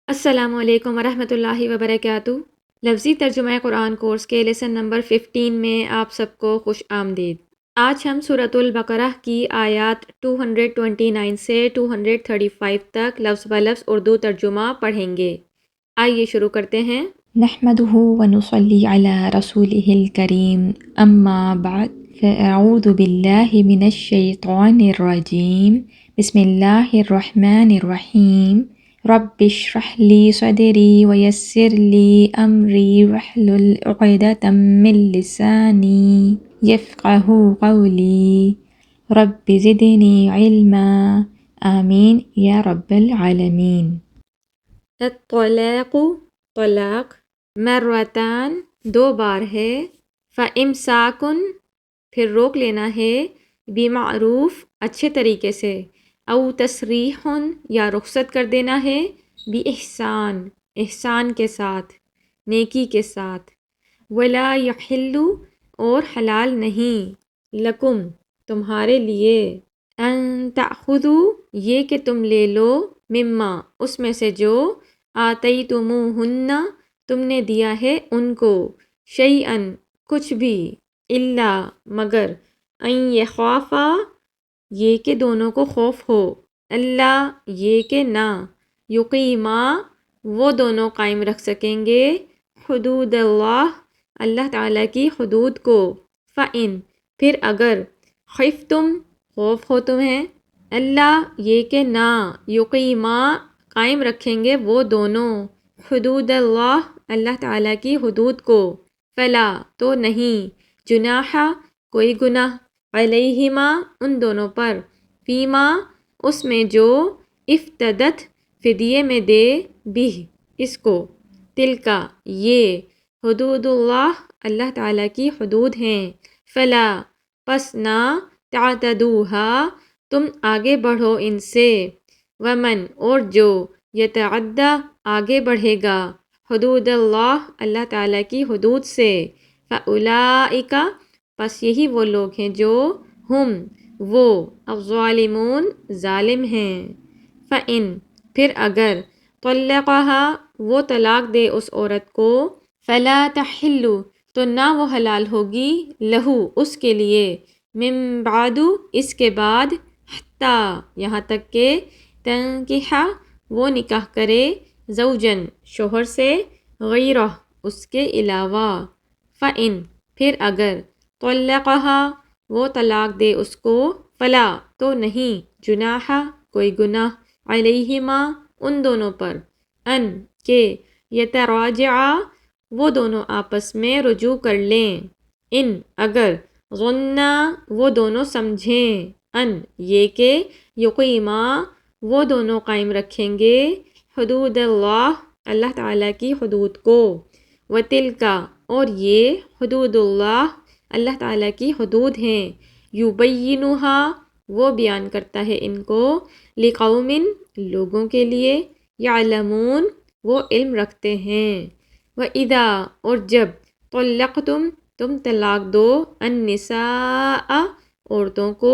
السلام علیکم ورحمۃ اللہ وبرکاتہ۔ لفظی ترجمہ قرآن کورس کے لیسن نمبر 15 میں آپ سب کو خوش آمدید۔ آج ہم سورۃ البقرہ کی آیات 229 سے 235 تک لفظ بلفظ اردو ترجمہ پڑھیں گے۔ آئیے شروع کرتے ہیں۔ نحمده ونصلي على رسوله الكريم اما بعد فاعوذ بالله من الشيطان الرجيم بسم الله الرحمن الرحيم رب اشرح لي صدري ويسر لي امري واحلل عقدة من لساني يفقهوا قولي رب زدني علما آمین یا رب العالمین۔ الطلاق طلاق مرتان دو بار ہے، فامساکن پھر روک لینا ہے، بمعروف اچھے طریقے سے، او تسریح یا رخصت کر دینا ہے، باحسان احسان کے ساتھ، نیکی کے ساتھ، ولا یحل اور حلال نہیں، لکم تمہارے لیے، ان تأخذوا یہ کہ تم لے لو، مما اس میں سے جو آتیتموہن تم نے دیا ہے ان کو، شیئن کچھ بھی، الا مگر، ان یخافا یہ کہ دونوں کو خوف ہو، اللہ یہ کہ نہ، یقیما وہ دونوں قائم رکھ سکیں گے، حدود اللہ اللہ تعالیٰ کی حدود کو، فَإِن پھر اگر، خفتم خوف ہو تمہیں، اللہ یہ کہ نہ، یقیما قائم رکھیں گے وہ دونوں، حدود اللہ اللہ تعالیٰ کی حدود کو، فلا تو نہیں، جناح کوئی گناہ، علیہما ان دونوں پر، فیما اس میں جو، افتدت فدیے میں دے، بھی اس کو، تلکا یہ، حدود اللہ اللہ تعالیٰ کی حدود ہیں، فلا پس نہ، تعتدوہا تم آگے بڑھو ان سے، ومن اور جو، یتعدی آگے بڑھے گا، حدود اللہ اللہ تعالیٰ کی حدود سے، فاولئک پس یہی وہ لوگ ہیں جو، ہم وہ، الظالمون ظالم ہیں، فإن پھر اگر، طلقہا وہ طلاق دے اس عورت کو، فلا تحل تو نہ وہ حلال ہوگی، لہو اس کے لیے، من بعد اس کے بعد، حتیٰ یہاں تک کہ، تنکح وہ نکاح کرے، زوجن شوہر سے، غیرہ اس کے علاوہ، فإن پھر اگر، طلقہا وہ طلاق دے اس کو، فلا تو نہیں، جناح کوئی گناہ، علیہما ان دونوں پر، ان کہ، یتراجعا وہ دونوں آپس میں رجوع کر لیں، ان اگر، ظنا وہ دونوں سمجھیں، ان یہ کہ، یقیما وہ دونوں قائم رکھیں گے، حدود اللہ اللہ تعالیٰ کی حدود کو، وتلکا اور یہ، حدود اللہ اللہ تعالیٰ کی حدود ہیں، یبینھا وہ بیان کرتا ہے ان کو، لقوم لوگوں کے لیے، یعلمون وہ علم رکھتے ہیں، وَإِذَا اور جب، طلقتم تم طلاق دو، النساء عورتوں کو،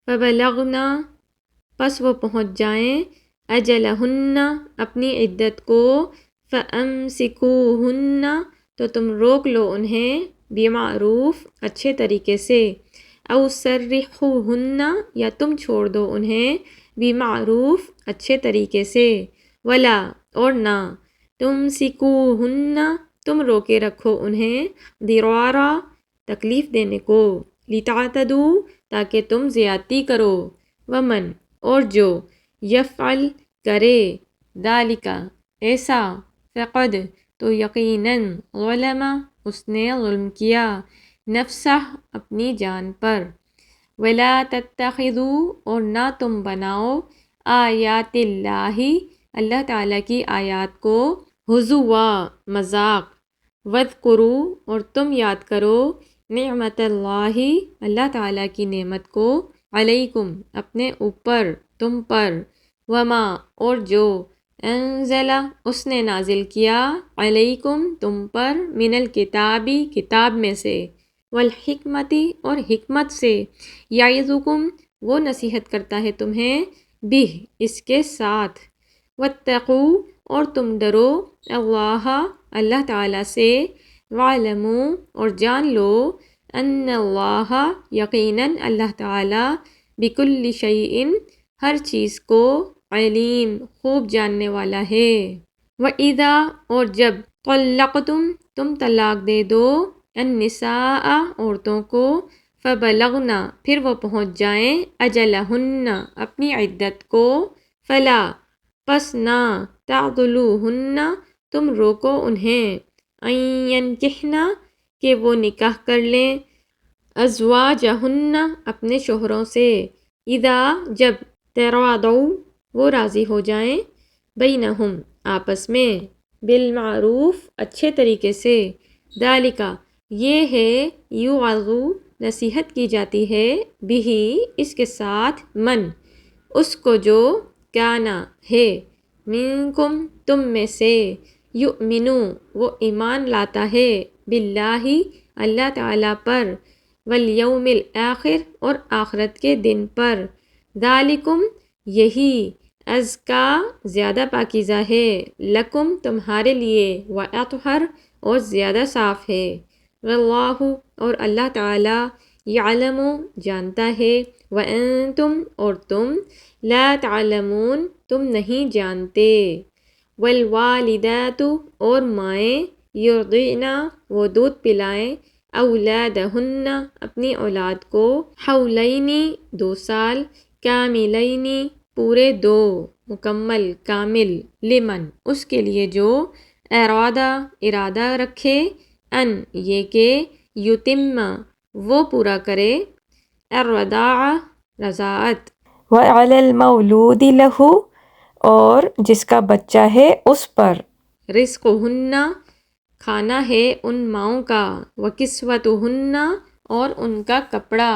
فبلغن پس وہ پہنچ جائیں، اجلہن اپنی عدت کو، فامسکوہن تو تم روک لو انہیں، بمعروف اچھے طریقے سے، او سرحوہن یا تم چھوڑ دو انہیں، بمعروف اچھے طریقے سے، ولا اور نہ، تمسکوہن تم روکے رکھو انہیں، ضرارا تکلیف دینے کو، لتعتدوا تاکہ تم زیادتی کرو، ومن اور جو، یفعل کرے، ذالک ایسا، فقد تو یقیناً، ظلم اس نے ظلم کیا، نفسہ اپنی جان پر، ولا تتخذوا اور نہ تم بناؤ، آیات اللہ اللہ تعالیٰ کی آیات کو، ہزوا مذاق، واذکروا اور تم یاد کرو، نعمت اللہ اللہ تعالیٰ کی نعمت کو، علیکم اپنے اوپر، تم پر، وما اور جو، انزل اس نے نازل کیا، علیکم تم پر، من الکتابی کتاب میں سے، والحکمتی اور حکمت سے، یعظکم وہ نصیحت کرتا ہے تمہیں، بہ اس کے ساتھ، واتقوا اور تم ڈرو اللہ اللہ تعالیٰ سے، وَاعْلَمُوا اور جان لو ان اللہ یقیناً اللہ تعالیٰ بِكُلِّ شَيْءٍ ہر چیز کو علیم خوب جاننے والا ہے۔ وَإِذَا اور جب طَلَّقْتُمْ تم طلاق دے دو النساء عورتوں کو، فَبَلَغْنَ پھر وہ پہنچ جائیں اجلہن اپنی عدت کو، فلا پس نہ تعضلوہن تم روکو انہیں، ان ینکحن کہ وہ نکاح کر لیں، ازواجہن اپنے شوہروں سے، اذا جب تراضوا وہ راضی ہو جائیں، بینہم آپس میں، بالمعروف اچھے طریقے سے، ذالک یہ ہے، یوعظ نصیحت کی جاتی ہے، بہ اس کے ساتھ، من اس کو جو کانا ہے، منکم تم میں سے، یؤمنو وہ ایمان لاتا ہے، باللہ اللہ تعالیٰ پر، والیوم الآخر اور آخرت کے دن پر، ذالکم یہی، ازکا زیادہ پاکیزہ ہے، لکم تمہارے لیے، واطہر اور زیادہ صاف ہے، واللہ اور اللہ تعالیٰ، یعلم جانتا ہے، وانتم اور تم، لا تعلمون تم نہیں جانتے، والوالدات اور مائیں، یرضعن وہ دودھ پلائیں، اولادہن اپنی اولاد کو، حولین 2 سال، کاملین پورے 2 مکمل کامل، لمن اس کے لیے جو، ارادہ رکھے، ان یہ کہ، یتم وہ پورا کرے، الرضاعہ رضاعت، وَعَلَى الْمَوْلُودِ لَهُ اور جس کا بچہ ہے اس پر، رزقہن کھانا ہے ان ماؤں کا، وکسوتہن اور ان کا کپڑا،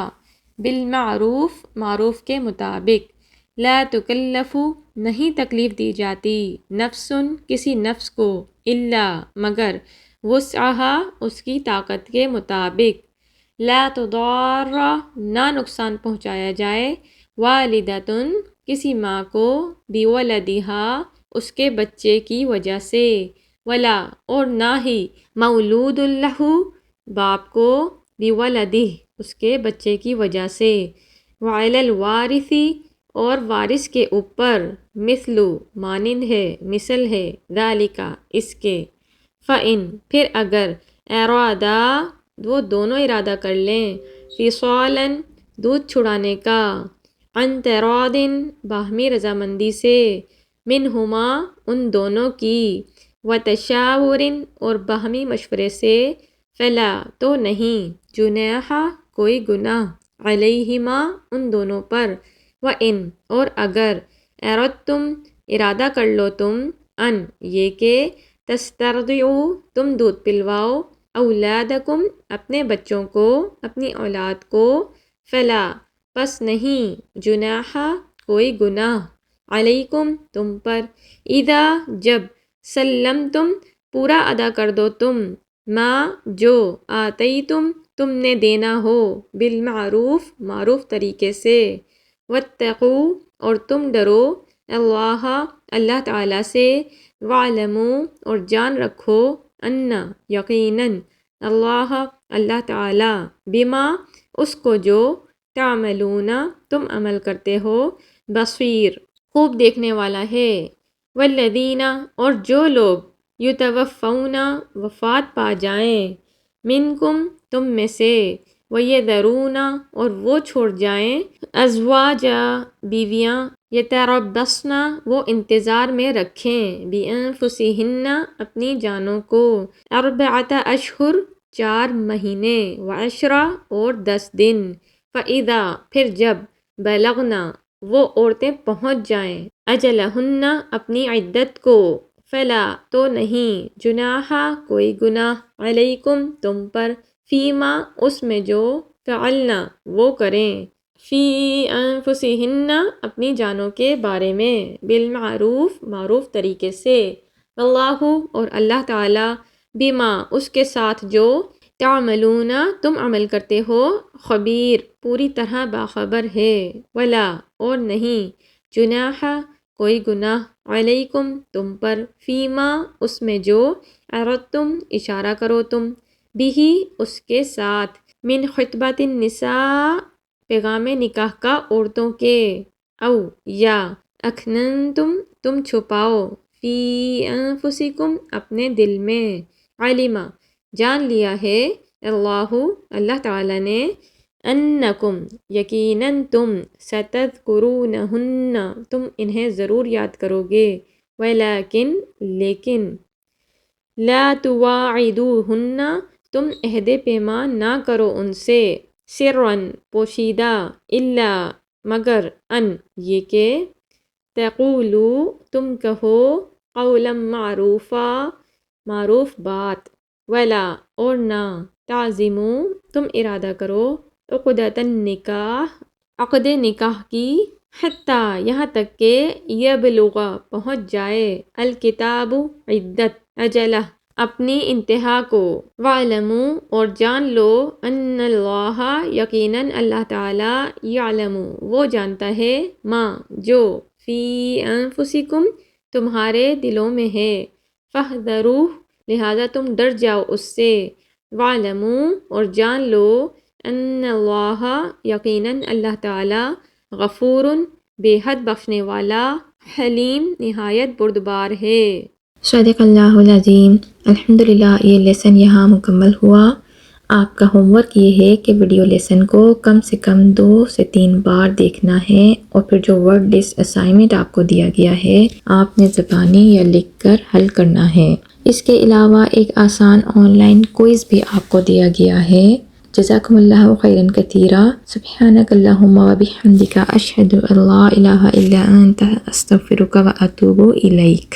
بالمعروف معروف کے مطابق، لا تکلف نہیں تکلیف دی جاتی، نفس کسی نفس کو، الا مگر، وسعہا اس کی طاقت کے مطابق، لا تضار نہ نقصان پہنچایا جائے، والدۃ کسی ماں کو، بولدہا اس کے بچے کی وجہ سے، ولا اور نہ ہی، مولود لہ باپ کو، بولدہ اس کے بچے کی وجہ سے، وعلی الوارث اور وارث کے اوپر، مثل مانند ہے، مثل ہے، ذالک اس کے، فإن پھر اگر، ارادا وہ دونوں ارادہ کر لیں، فصالا دودھ چھڑانے کا، عن تراض باہمی رضامندی سے، منہما ان دونوں کی، وتشاور اور باہمی مشورے سے، فلا تو نہیں، جناح کوئی گناہ، علیہما ان دونوں پر، وإن اور اگر، اردتم ارادہ کر لو تم، ان یہ کہ، تسترضعوا تم دودھ پلواؤ، اولادکم اپنے بچوں کو، اپنی اولاد کو، فلا پس نہیں، جناح کوئی گناہ، علیکم تم پر، اذا جب، سلمتم پورا ادا کر دو تم، ما جو، آتیتم تم نے دینا ہو، بالمعروف معروف طریقے سے، واتقوا اور تم ڈرو، اللہ اللہ تعالیٰ سے، وَاعْلَمُوا اور جان رکھو، ان یقیناً، اللہ اللہ تعالیٰ، بما اس کو جو، تعملون تم عمل کرتے ہو، بصیر خوب دیکھنے والا ہے، والذین اور جو لوگ، یتوفون وفات پا جائیں، منکم تم میں سے، ویذرون اور وہ چھوڑ جائیں، ازواجا بیویاں، یتربصن وہ انتظار میں رکھیں، بانفسہن اپنی جانوں کو، 4 اشہر 4 مہینے، وعشرہ اور 10 دن، فإذا پھر جب، بلغنا وہ عورتیں پہنچ جائیں، اجلہن اپنی عدت کو، فلا تو نہیں، جناح کوئی گناہ، علیکم تم پر، فیما اس میں جو، فعلنا وہ کریں، فی انفسہن اپنی جانوں کے بارے میں، بالمعروف معروف طریقے سے، واللہ اور اللہ تعالیٰ، بما اس کے ساتھ جو، تعملون تم عمل کرتے ہو، خبیر پوری طرح باخبر ہے، ولا اور نہیں، جناح کوئی گناہ، علیکم تم پر، فیما اس میں جو، عرضتم اشارہ کرو تم، بھی اس کے ساتھ، من خطبۃ النساء پیغام نکاح کا عورتوں کے، او یا اکننتم تم چھپاؤ، فی انفسکم اپنے دل میں، علما جان لیا ہے، اللہ تعالیٰ نے، انکم یقیناً تم، ستذکرونہن تم انہیں ضرور یاد کرو گے، ولیکن لیکن، لا تواعدوہن تم عہد پیمان نہ کرو ان سے، سرًا پوشیدہ، الا مگر، ان یہ کہ، تقولو تم کہو، قولا معروفا معروف بات، ولا اور نہ، تعزمو تم ارادہ کرو، عقدۃ النکاح عقد نکاح کی، حتیٰ یہاں تک کہ، یبلغ پہنچ جائے، الکتاب عدت اجلہ اپنی انتہا کو، وَاعْلَمُوا اور جان لو، ان اللہ یقیناً اللہ تعالیٰ، یعلم وہ جانتا ہے، ما جو، فی انفسکم تمہارے دلوں میں ہے، فاحذروہ لہذا تم ڈر جاؤ اس سے، وَاعْلَمُوا اور جان لو، ان اللہ یقیناً اللہ تعالیٰ، غفور بے حد بخشنے والا، حلیم نہایت بردبار ہے۔ صدق اللہ العظیم۔ الحمدللہ یہ لیسن یہاں مکمل ہوا۔ آپ کا ہوم ورک یہ ہے کہ ویڈیو لیسن کو کم سے کم 2 سے 3 بار دیکھنا ہے، اور پھر جو ورڈ لسٹ اسائنمنٹ آپ کو دیا گیا ہے آپ نے زبانی یا لکھ کر حل کرنا ہے۔ اس کے علاوہ ایک آسان آن لائن کوئز بھی آپ کو دیا گیا ہے۔ جزاکم اللہ خیرا کثیرا، سبحانک اللہم و بحمدک، اشہد ان لا الہ الا انت، استغفرک و اتوب الیک۔